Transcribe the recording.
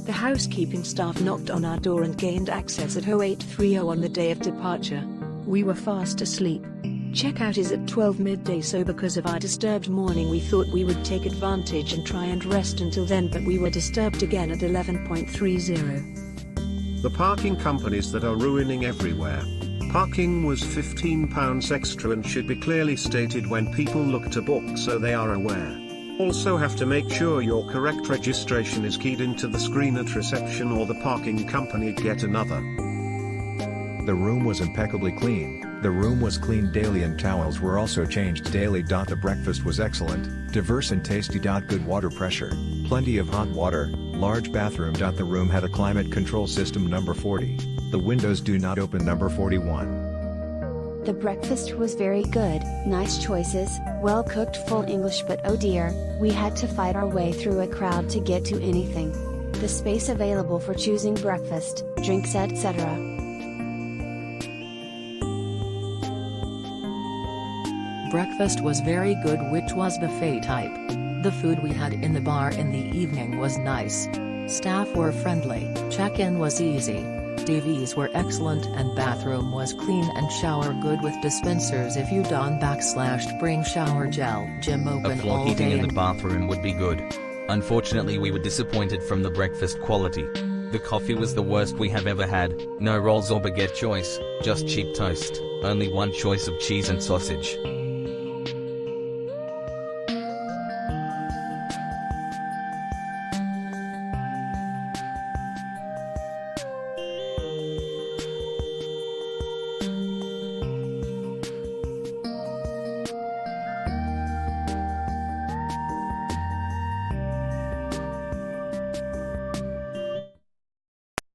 The housekeeping staff knocked on our door and gained access at 0830 on the day of departure. We were fast asleep. Checkout is at 12 midday, so because of our disturbed morning we thought we would take advantage and try and rest until then, but we were disturbed again at 11:30. The parking companies that are ruining everywhere. Parking was £15 extra and should be clearly stated when people look to book so they are aware. Also have to make sure your correct registration is keyed into the screen at reception or the parking company get another. The room was impeccably clean. The room was cleaned daily and towels were also changed daily. The breakfast was excellent, diverse and tasty. Good water pressure, plenty of hot water, large bathroom. The room had a climate control system. Number 40. The windows do not open. Number 41. The breakfast was very good, nice choices, well cooked, full English, but oh dear, we had to fight our way through a crowd to get to anything. The space available for choosing breakfast, drinks, etc. Breakfast was very good, which was buffet type. The food we had in the bar in the evening was nice. Staff were friendly, check-in was easy. TVs were excellent and bathroom was clean and shower good with dispensers if you bring shower gel. Gym open A floor all heating day in the and bathroom would be good. Unfortunately we were disappointed from the breakfast quality. The coffee was the worst we have ever had, no rolls or baguette choice, just cheap toast, only one choice of cheese and sausage.